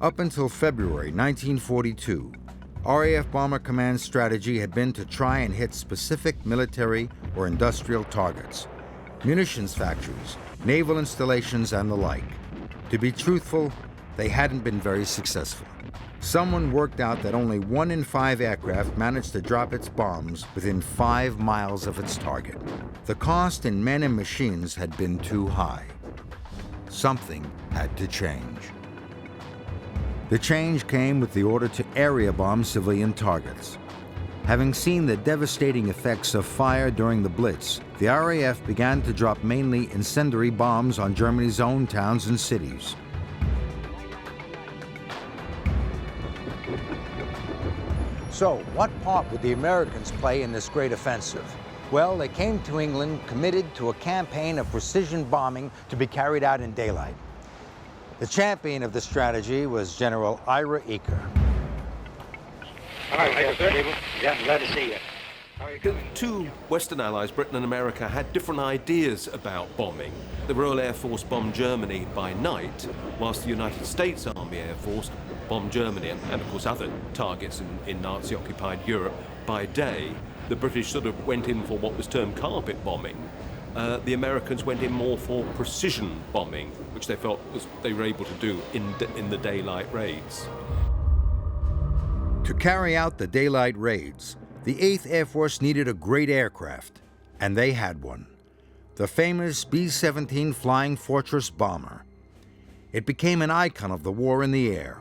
Up until February 1942, RAF Bomber Command strategy had been to try and hit specific military or industrial targets, munitions factories, naval installations, and the like. To be truthful, they hadn't been very successful. Someone worked out that only 1 in 5 aircraft managed to drop its bombs within 5 miles of its target. The cost in men and machines had been too high. Something had to change. The change came with the order to area bomb civilian targets. Having seen the devastating effects of fire during the Blitz, the RAF began to drop mainly incendiary bombs on Germany's own towns and cities. So, what part would the Americans play in this great offensive? Well, they came to England committed to a campaign of precision bombing to be carried out in daylight. The champion of the strategy was General Ira Eaker. All right, sir. Yeah, glad to see you. The two Western allies, Britain and America, had different ideas about bombing. The Royal Air Force bombed Germany by night, whilst the United States Army Air Force bombed Germany and of course other targets in Nazi-occupied Europe by day. The British sort of went in for what was termed carpet bombing. The Americans went in more for precision bombing, which they felt they were able to do in the daylight raids. To carry out the daylight raids, the 8th Air Force needed a great aircraft, and they had one. The famous B-17 Flying Fortress bomber. It became an icon of the war in the air.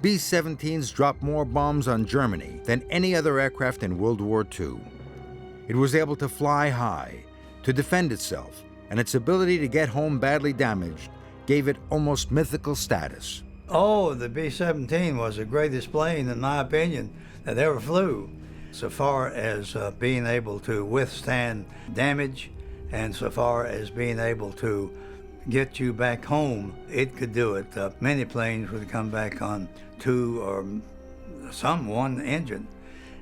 B-17s dropped more bombs on Germany than any other aircraft in World War II. It was able to fly high, to defend itself, and its ability to get home badly damaged gave it almost mythical status. Oh, the B-17 was the greatest plane, in my opinion, that ever flew. So far as being able to withstand damage, and so far as being able to get you back home, it could do it. Many planes would come back on 2 or some 1 engine,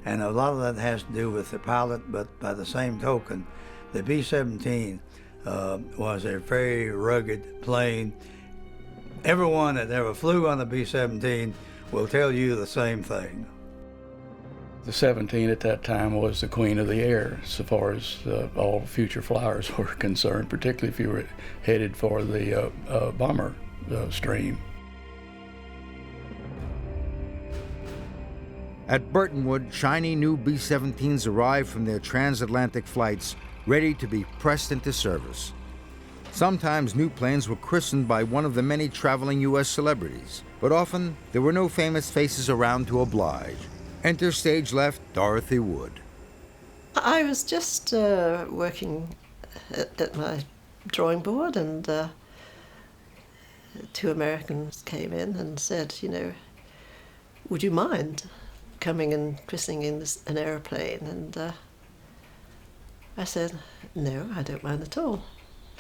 and a lot of that has to do with the pilot, but by the same token, the B-17 was a very rugged plane. Everyone that ever flew on the B-17 will tell you the same thing. The 17 at that time was the queen of the air, so far as all future flyers were concerned, particularly if you were headed for the bomber stream. At Burtonwood, shiny new B-17s arrived from their transatlantic flights, ready to be pressed into service. Sometimes new planes were christened by one of the many traveling U.S. celebrities, but often there were no famous faces around to oblige. Enter stage left Dorothy Wood. I was just working at my drawing board, and 2 Americans came in and said, you know, would you mind coming and christening an aeroplane? And I said, no, I don't mind at all.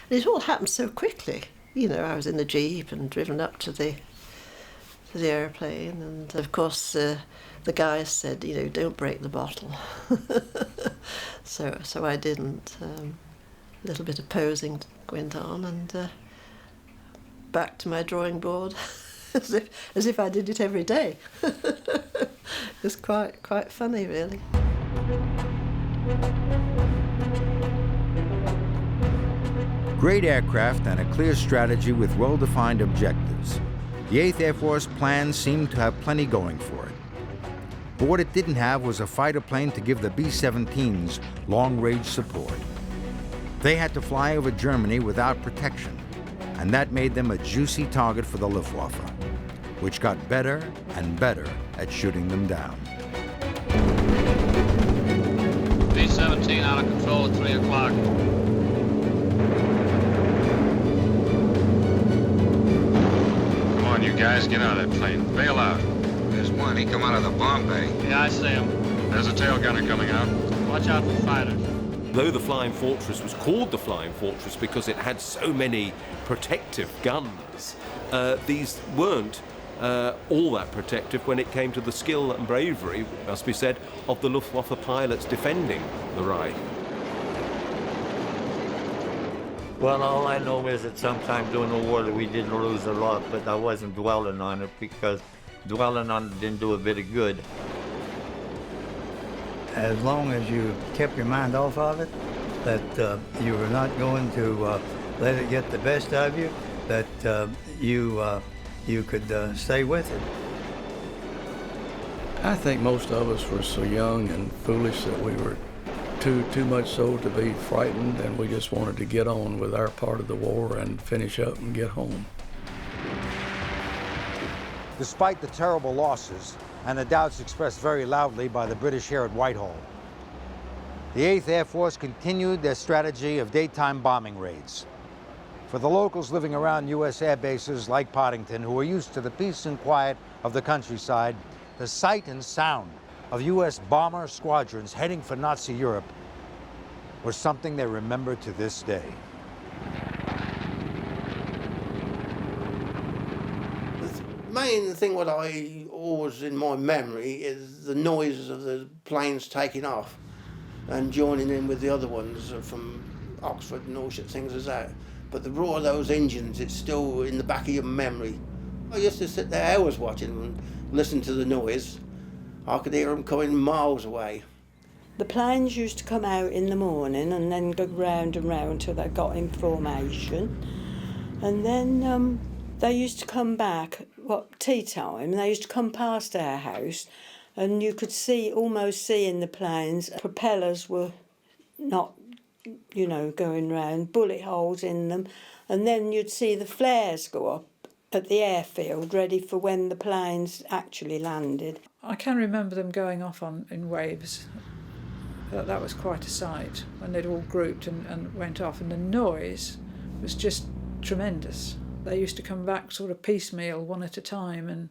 And it all happened so quickly. You know, I was in the Jeep and driven up to the aeroplane, and of course the guys said, you know, don't break the bottle. so I didn't. A little bit of posing went on, and back to my drawing board, as if I did it every day. It was quite funny, really. Great aircraft and a clear strategy with well-defined objectives. The 8th Air Force plan seemed to have plenty going for it. But what it didn't have was a fighter plane to give the B-17s long-range support. They had to fly over Germany without protection, and that made them a juicy target for the Luftwaffe, which got better and better at shooting them down. B-17 out of control at 3 o'clock. Come on, you guys, get out of that plane. Bail out. There's one. He come out of the bomb bay. Yeah, I see him. There's a tail gunner coming out. Watch out for fighters. Though the Flying Fortress was called the Flying Fortress because it had so many protective guns, these weren't all that protective when it came to the skill and bravery, must be said, of the Luftwaffe pilots defending the Reich. Well, all I know is that sometime during the war that we did lose a lot, but I wasn't dwelling on it because dwelling on it didn't do a bit of good. As long as you kept your mind off of it, that you were not going to let it get the best of you, that you could stay with it. I think most of us were so young and foolish that we were too much so to be frightened, and we just wanted to get on with our part of the war and finish up and get home. Despite the terrible losses and the doubts expressed very loudly by the British here at Whitehall, the 8th Air Force continued their strategy of daytime bombing raids. For the locals living around U.S. air bases like Poddington, who are used to the peace and quiet of the countryside, the sight and sound of U.S. bomber squadrons heading for Nazi Europe was something they remember to this day. The main thing what I always in my memory is the noises of the planes taking off and joining in with the other ones from Oxford and all such things as that. But the roar of those engines, it's still in the back of your memory. I used to sit there hours watching them and listen to the noise. I could hear them coming miles away. The planes used to come out in the morning and then go round and round till they got in formation. And then they used to come back, tea time, they used to come past our house, and you could almost see in the planes, propellers were not, going round, bullet holes in them, and then you'd see the flares go up at the airfield, ready for when the planes actually landed. I can remember them going off in waves. That was quite a sight, when they'd all grouped and went off, and the noise was just tremendous. They used to come back sort of piecemeal, one at a time, and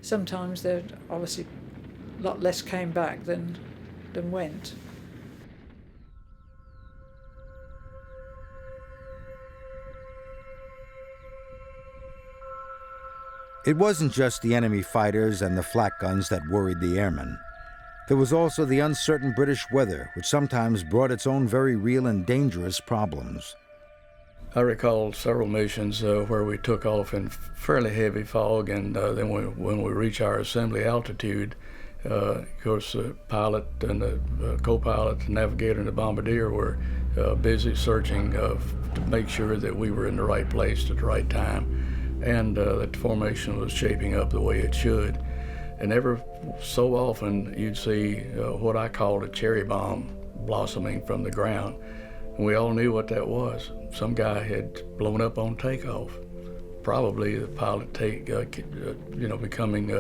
sometimes obviously a lot less came back than went. It wasn't just the enemy fighters and the flak guns that worried the airmen. There was also the uncertain British weather, which sometimes brought its own very real and dangerous problems. I recall several missions where we took off in fairly heavy fog, and then when we reached our assembly altitude, of course the pilot and the co-pilot, the navigator, and the bombardier were busy searching to make sure that we were in the right place at the right time, and that the formation was shaping up the way it should. And every so often you'd see what I called a cherry bomb blossoming from the ground. And we all knew what that was. Some guy had blown up on takeoff. Probably the pilot becoming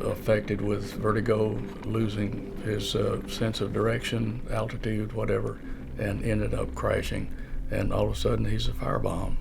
affected with vertigo, losing his sense of direction, altitude, whatever, and ended up crashing. And all of a sudden he's a firebomb.